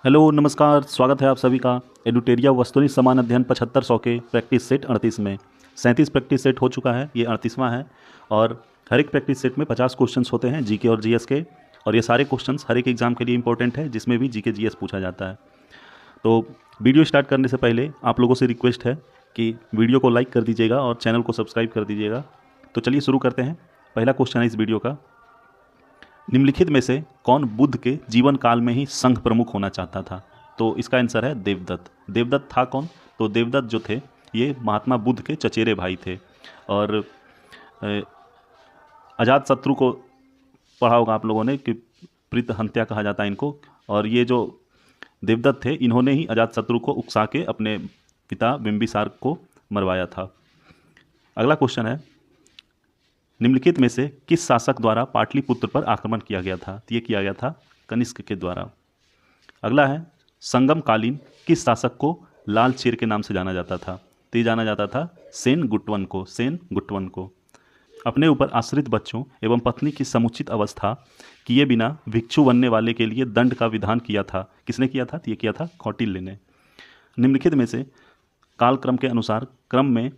Hello नमस्कार, स्वागत है आप सभी का एडुटेरिया वस्तुनिष्ठ समान अध्ययन 7500 के प्रैक्टिस सेट 38 में 37 प्रैक्टिस सेट हो चुका है। ये 38वां है और हर एक प्रैक्टिस सेट में 50 क्वेश्चंस होते हैं जीके और जीएस के। और ये सारे क्वेश्चंस हर एक एग्जाम के लिए इंपॉर्टेंट है, जिसमें भी जीके जीएस पूछा जाता है। तो वीडियो स्टार्ट करने से पहले आप लोगों से रिक्वेस्ट है कि वीडियो को लाइक कर दीजिएगा और चैनल को सब्सक्राइब कर दीजिएगा। तो चलिए शुरू करते हैं। पहला क्वेश्चन है इस वीडियो का, निम्नलिखित में से कौन बुद्ध के जीवन काल में ही संघ प्रमुख होना चाहता था? तो इसका आंसर है देवदत्त। देवदत्त था कौन? तो देवदत्त जो थे ये महात्मा बुद्ध के चचेरे भाई थे। और अजात शत्रु को पढ़ा होगा आप लोगों ने कि प्रीत हंत्या कहा जाता है इनको। और ये जो देवदत्त थे इन्होंने ही अजात शत्रु को उकसा के अपने पिता बिंबिसार को मरवाया था। अगला क्वेश्चन है, निम्नलिखित में से किस शासक द्वारा पाटलिपुत्र पर आक्रमण किया गया था? तो ये किया गया था कनिष्क के द्वारा। अगला है, संगम कालीन किस शासक को लाल चेर के नाम से जाना जाता था? तो ये जाना जाता था सेन गुट्टवन को। सेन गुट्टवन को। अपने ऊपर आश्रित बच्चों एवं पत्नी की समुचित अवस्था किए बिना भिक्षु बनने वाले के लिए दंड का विधान किया था। किसने किया था? तो ये किया था कौटिल्य ने। निम्नलिखित में से कालक्रम के अनुसार क्रम में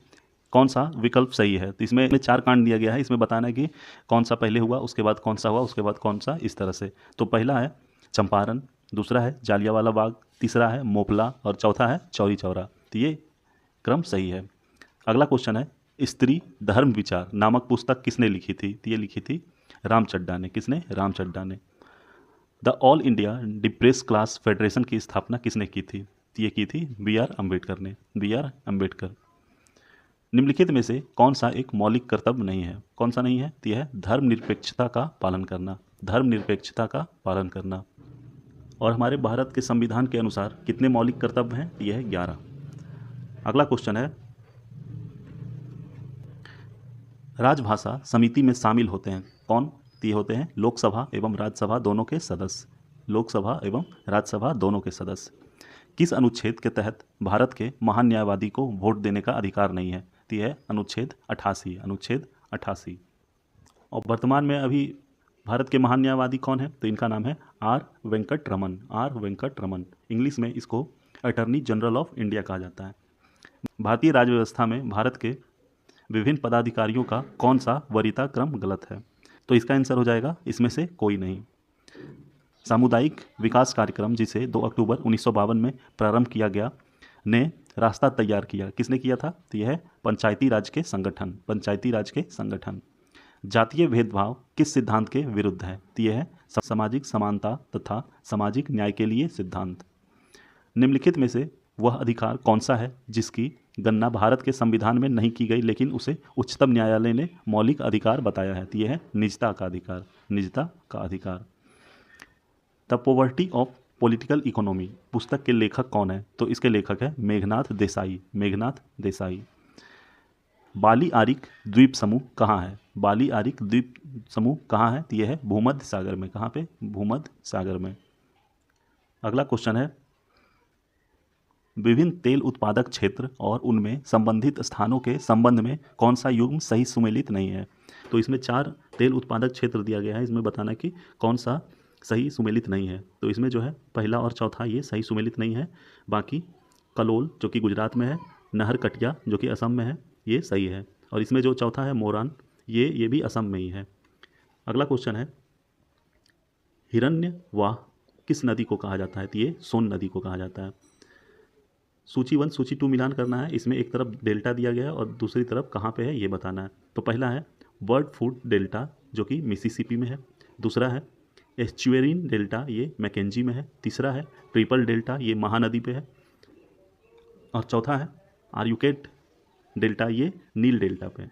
कौन सा विकल्प सही है? तो इसमें 4 कांड दिया गया है। इसमें बताना है कि कौन सा पहले हुआ, उसके बाद कौन सा हुआ, उसके बाद कौन सा, इस तरह से। तो पहला है चंपारण, दूसरा है जालियांवाला बाग, तीसरा है मोपला और चौथा है चौरी चौरा। तो ये क्रम सही है। अगला क्वेश्चन है, स्त्री धर्म विचार नामक पुस्तक किसने लिखी थी? तो ये लिखी थी राम चड्ढा ने। किसने? राम चड्ढा ने। The all India depress class federation की स्थापना किसने की थी? तो ये की थी बी आर अम्बेडकर ने। B R Ambedkar. निम्नलिखित में से कौन सा एक मौलिक कर्तव्य नहीं है? कौन सा नहीं है? तो यह है धर्मनिरपेक्षता का पालन करना। धर्मनिरपेक्षता का पालन करना। और हमारे भारत के संविधान के अनुसार कितने मौलिक कर्तव्य हैं? यह है 11। अगला क्वेश्चन है, राजभाषा समिति में शामिल होते हैं कौन? तो ये होते हैं लोकसभा एवं राज्यसभा दोनों के सदस्य। लोकसभा एवं राज्यसभा दोनों के सदस्य। किस अनुच्छेद के तहत भारत के महान न्यायवादी को वोट देने का अधिकार नहीं है? तो यह है अनुच्छेद 88। अनुच्छेद 88। और वर्तमान में अभी भारत के महान न्यायवादी कौन है? तो इनका नाम है R Venkat Raman. R Venkat Raman. English में इसको अटॉर्नी जनरल ऑफ इंडिया कहा जाता है। भारतीय राज्य व्यवस्था में भारत के विभिन्न पदाधिकारियों का कौन सा वरीयता क्रम गलत है? तो इसका आंसर हो जाएगा इसमें से कोई नहीं। सामुदायिक विकास कार्यक्रम जिसे 2 अक्टूबर 1952 में प्रारंभ किया गया ने रास्ता तैयार किया। किसने किया था? तो यह है पंचायती राज के संगठन। पंचायती राज के संगठन। जातीय भेदभाव किस सिद्धांत के विरुद्ध है? तो यह है सामाजिक समानता तथा सामाजिक न्याय के लिए सिद्धांत। निम्नलिखित में से वह अधिकार कौन सा है जिसकी गणना भारत के संविधान में नहीं की गई लेकिन उसे उच्चतम न्यायालय ने मौलिक अधिकार बताया है? तो यह है निजता का अधिकार। निजता का अधिकार। The poverty of political economy पुस्तक के लेखक कौन है? तो इसके लेखक है मेघनाथ देसाई। मेघनाथ देसाई। बाली आरिक द्वीप समूह कहाँ है? बाली आरिक द्वीप समूह कहाँ है? तो यह है भूमध्य सागर में। कहाँ पे? भूमध्य सागर में। अगला क्वेश्चन है, विभिन्न तेल उत्पादक क्षेत्र और उनमें संबंधित स्थानों के संबंध में कौन सा युग्म सही सुमेलित नहीं है? तो इसमें 4 तेल उत्पादक क्षेत्र दिया गया है। इसमें बताना कि कौन सा सही सुमेलित नहीं है। तो इसमें जो है पहला और चौथा ये सही सुमेलित नहीं है। बाकी कलोल जो कि गुजरात में है, नहर कटिया जो कि असम में है, ये सही है। और इसमें जो चौथा है मोरान, ये भी असम में ही है। अगला क्वेश्चन है, हिरण्यवाह किस नदी को कहा जाता है? तो ये सोन नदी को कहा जाता है। सूची 1 सूची 2 मिलान करना है। इसमें एक तरफ डेल्टा दिया गया है और दूसरी तरफ कहाँ पे है ये बताना है। तो पहला है बर्ड फूड डेल्टा जो कि मिसिसिपी में है। दूसरा है एस्चुएरिन डेल्टा, ये मैकेंजी में है। तीसरा है ट्रिपल डेल्टा, ये महानदी पे है। और चौथा है आर्युकेट डेल्टा, ये नील डेल्टा पे।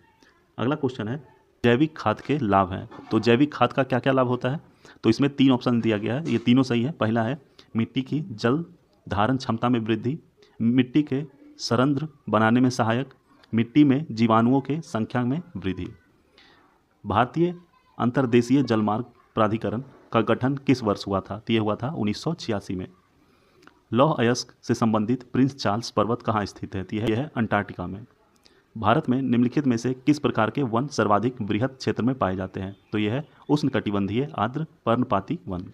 अगला क्वेश्चन है, जैविक खाद के लाभ हैं। तो जैविक खाद का क्या क्या लाभ होता है? तो इसमें 3 ऑप्शन दिया गया है, ये तीनों सही है। पहला है मिट्टी की जल धारण क्षमता में वृद्धि, मिट्टी के सरंध्र बनाने में सहायक, मिट्टी में जीवाणुओं के संख्या में वृद्धि। भारतीय अंतर्देशीय जलमार्ग प्राधिकरण का गठन किस वर्ष हुआ था? तो ये हुआ था 1986 में। लौह अयस्क से संबंधित प्रिंस चार्ल्स पर्वत कहाँ स्थित है? तो यह है अंटार्कटिका में। भारत में निम्नलिखित में से किस प्रकार के वन सर्वाधिक बृहत क्षेत्र में पाए जाते हैं? तो यह है उष्णकटिबंधीय आर्द्र पर्णपाती वन।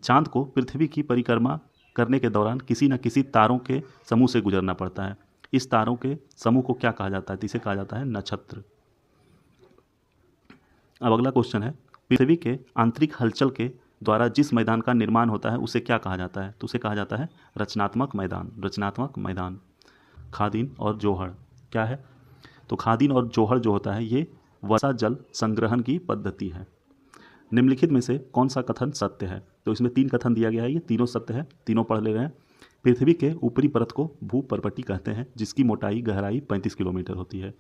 चांद को पृथ्वी की परिक्रमा करने के दौरान किसी न किसी तारों के समूह से गुजरना पड़ता है। इस तारों के समूह को क्या कहा जाता है? तो इसे कहा जाता है नक्षत्र। अब अगला क्वेश्चन है, पृथ्वी के आंतरिक हलचल के द्वारा जिस मैदान का निर्माण होता है उसे क्या कहा जाता है? तो उसे कहा जाता है रचनात्मक मैदान। रचनात्मक मैदान। खादीन और जोहड़ क्या है? तो खादीन और जोहड़ जो होता है ये वर्षा जल संग्रहण की पद्धति है। निम्नलिखित में से कौन सा कथन सत्य है? तो इसमें 3 कथन दिया गया है, ये तीनों सत्य है, तीनों पढ़ ले रहे हैं। पृथ्वी के ऊपरी परत को भूपर्पट्टी कहते हैं, जिसकी मोटाई गहराई 35 किलोमीटर होती है।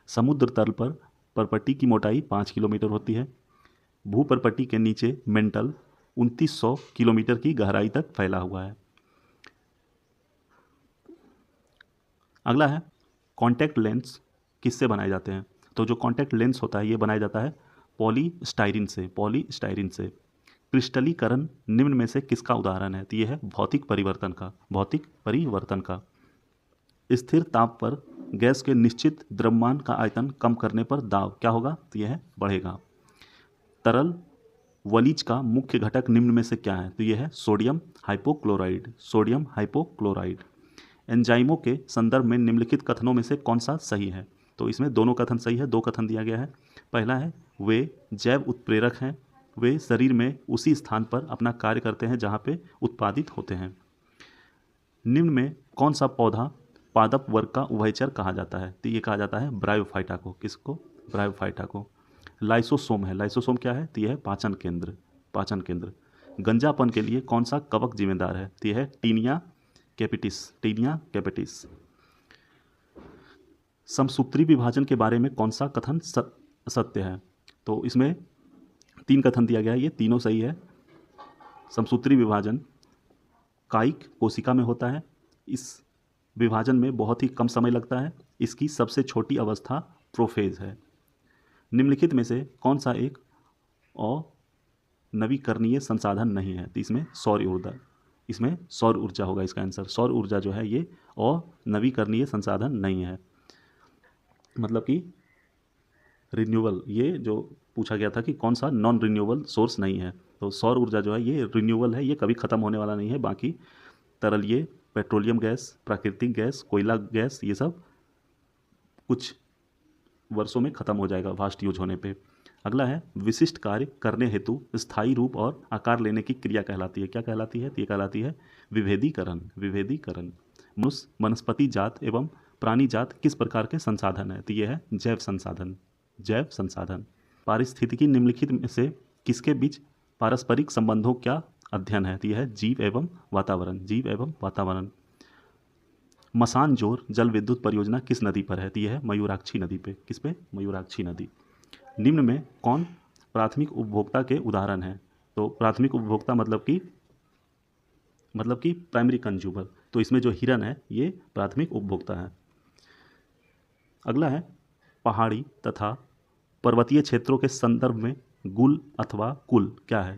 समुद्र तल पर परपट्टी की मोटाई 5 किलोमीटर होती है। भूपर्पट्टी के नीचे मेंटल 2900 किलोमीटर की गहराई तक फैला हुआ है। अगला है, कॉन्टैक्ट लेंस किससे बनाए जाते हैं? तो जो कॉन्टैक्ट लेंस होता है ये बनाया जाता है पॉलीस्टाइरिन से। पॉलीस्टाइरिन से। क्रिस्टलीकरण निम्न में से किसका उदाहरण है? तो ये है भौतिक परिवर्तन का। भौतिक परिवर्तन का। स्थिर ताप पर गैस के निश्चित द्रव्यमान का आयतन कम करने पर दाब क्या होगा? तो यह बढ़ेगा। तरल वलीज का मुख्य घटक निम्न में से क्या है? तो यह है सोडियम हाइपोक्लोराइड। Sodium hypochloride. एंजाइमों के संदर्भ में निम्नलिखित कथनों में से कौन सा सही है? तो इसमें दोनों कथन सही है, 2 कथन दिया गया है। पहला है, वे जैव उत्प्रेरक हैं, वे शरीर में उसी स्थान पर अपना कार्य करते हैं जहाँ पे उत्पादित होते हैं। निम्न में कौन सा पौधा पादप वर्ग का उभयचर कहा जाता है? तो ये कहा जाता है ब्रायोफाइटा को। किसको? ब्रायोफाइटा को। लाइसोसोम है। लाइसोसोम क्या है? तो यह है पाचन केंद्र। पाचन केंद्र। गंजापन के लिए कौन सा कवक जिम्मेदार है? तो यह है टीनिया कैपिटिस। Tinea capitis. समसूत्री विभाजन के बारे में कौन सा कथन सत्य है? तो इसमें 3 कथन दिया गया है, ये तीनों सही है। समसूत्री विभाजन कायिक कोशिका में होता है। इस विभाजन में बहुत ही कम समय लगता है। इसकी सबसे छोटी अवस्था प्रोफेज है। निम्नलिखित में से कौन सा एक अनवीकरणीय संसाधन नहीं है? तो इसमें सौर ऊर्जा। इसमें सौर ऊर्जा होगा इसका आंसर। सौर ऊर्जा जो है ये अनवीकरणीय संसाधन नहीं है। मतलब कि रिन्यूएबल, ये जो पूछा गया था कि कौन सा नॉन रिन्यूएबल सोर्स नहीं है, तो सौर ऊर्जा जो है ये रिन्यूएबल है, ये कभी ख़त्म होने वाला नहीं है। बाकी तरल ये पेट्रोलियम गैस, प्राकृतिक गैस, कोयला गैस, ये सब कुछ वर्षों में ख़त्म हो जाएगा वास्ट यूज होने पे। अगला है, विशिष्ट कार्य करने हेतु स्थायी रूप और आकार लेने की क्रिया कहलाती है। क्या कहलाती है? तो ये कहलाती है विभेदीकरण। विभेदीकरण। मनुष्य, वनस्पति जात एवं प्राणी जात किस प्रकार के संसाधन है? तो ये है जैव संसाधन। जैव संसाधन। पारिस्थितिकी निम्नलिखित में से किसके बीच पारस्परिक संबंधों का अध्ययन है? तो यह है जीव एवं वातावरण। जीव एवं वातावरण। मसानजोर जल विद्युत परियोजना किस नदी पर है? तो यह है मयूराक्षी नदी पे। किस पे? मयूराक्षी नदी। निम्न में कौन प्राथमिक उपभोक्ता के उदाहरण है? तो प्राथमिक उपभोक्ता मतलब कि प्राइमरी कंज्यूमर। तो इसमें जो हिरन है ये प्राथमिक उपभोक्ता है। अगला है, पहाड़ी तथा पर्वतीय क्षेत्रों के संदर्भ में गुल अथवा कुल क्या है?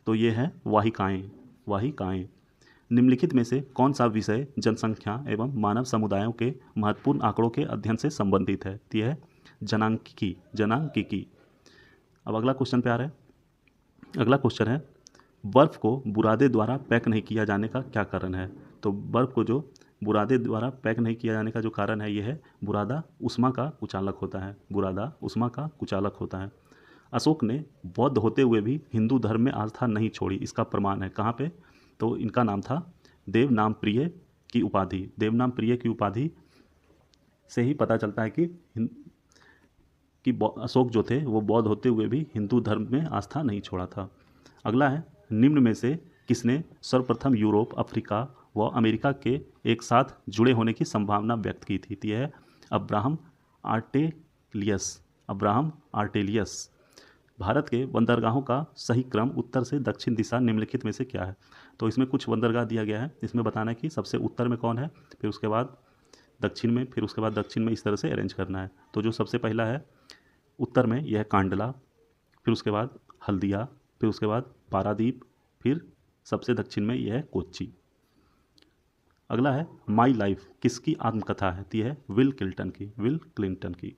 तो ये है वाहिकाएं। वाहिकाएं। निम्नलिखित में से कौन सा विषय जनसंख्या एवं मानव समुदायों के महत्वपूर्ण आंकड़ों के अध्ययन से संबंधित है? तो यह है जनांकिकी। जनांकिकी। अब अगला क्वेश्चन पे आ रहा है। अगला क्वेश्चन है, बर्फ़ को बुरादे द्वारा पैक नहीं किया जाने का क्या कारण है? तो बर्फ़ को जो बुरादे द्वारा पैक नहीं किया जाने का जो कारण है ये है बुरादा उष्मा का कुचालक होता है। बुरादा उष्मा का कुचालक होता है। अशोक ने बौद्ध होते हुए भी हिंदू धर्म में आस्था नहीं छोड़ी, इसका प्रमाण है कहाँ पे? तो इनका नाम था देवनाम प्रिय की उपाधि। देवनाम प्रिय की उपाधि से ही पता चलता है कि अशोक जो थे वो बौद्ध होते हुए भी हिंदू धर्म में आस्था नहीं छोड़ा था। अगला है, निम्न में से किसने सर्वप्रथम यूरोप, अफ्रीका व अमेरिका के एक साथ जुड़े होने की संभावना व्यक्त की थी? यह है अब्राहम आर्टेलियस। अब्राहम आर्टेलियस। भारत के बंदरगाहों का सही क्रम उत्तर से दक्षिण दिशा निम्नलिखित में से क्या है? तो इसमें कुछ बंदरगाह दिया गया है, इसमें बताना है कि सबसे उत्तर में कौन है, फिर उसके बाद दक्षिण में, फिर उसके बाद दक्षिण में, इस तरह से अरेंज करना है। तो जो सबसे पहला है उत्तर में यह है कांडला, फिर उसके बाद हल्दिया, फिर उसके बाद पारादीप, फिर सबसे दक्षिण में यह है कोच्चि। अगला है, माई लाइफ किसकी आत्मकथा है? तो यह है विल क्लिंटन की। विल क्लिंटन की।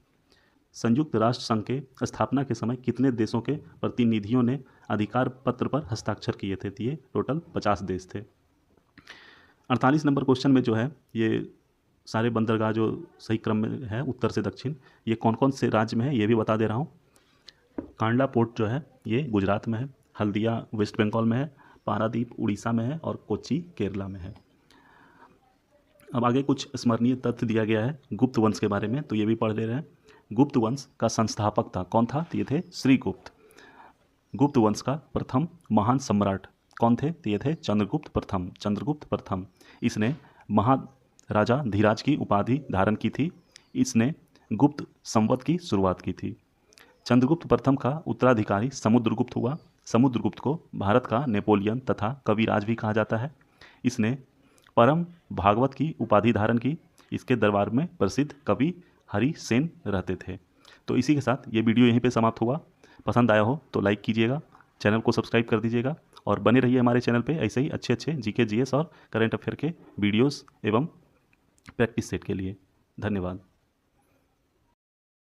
संयुक्त राष्ट्र संघ के स्थापना के समय कितने देशों के प्रतिनिधियों ने अधिकार पत्र पर हस्ताक्षर किए थे। तो ये टोटल 50 देश थे। 48 नंबर क्वेश्चन में जो है ये सारे बंदरगाह जो सही क्रम में है उत्तर से दक्षिण, ये कौन कौन से राज्य में है ये भी बता दे रहा हूँ। कांडला पोर्ट जो है ये गुजरात में है, हल्दिया वेस्ट बंगाल में है, पारादीप उड़ीसा में है और कोच्चि केरला में है। अब आगे कुछ स्मरणीय तथ्य दिया गया है गुप्त वंश के बारे में, तो ये भी पढ़ ले रहे हैं। गुप्त वंश का संस्थापक था कौन था? तो ये थे श्रीगुप्त। गुप्त वंश का प्रथम महान सम्राट कौन थे? तो ये थे चंद्रगुप्त प्रथम। इसने महाराजा धीराज की उपाधि धारण की थी। इसने गुप्त संवत की शुरुआत की थी। चंद्रगुप्त प्रथम का उत्तराधिकारी समुद्रगुप्त हुआ। समुद्रगुप्त को भारत का नेपोलियन तथा कविराज भी कहा जाता है। इसने परम भागवत की उपाधि धारण की। इसके दरबार में प्रसिद्ध कवि हरि सेन रहते थे। तो इसी के साथ ये वीडियो यहीं पे समाप्त हुआ। पसंद आया हो तो लाइक कीजिएगा, चैनल को सब्सक्राइब कर दीजिएगा और बने रहिए हमारे चैनल पे ऐसे ही अच्छे अच्छे जीके जीएस और करंट अफेयर के वीडियोस एवं प्रैक्टिस सेट के लिए। धन्यवाद।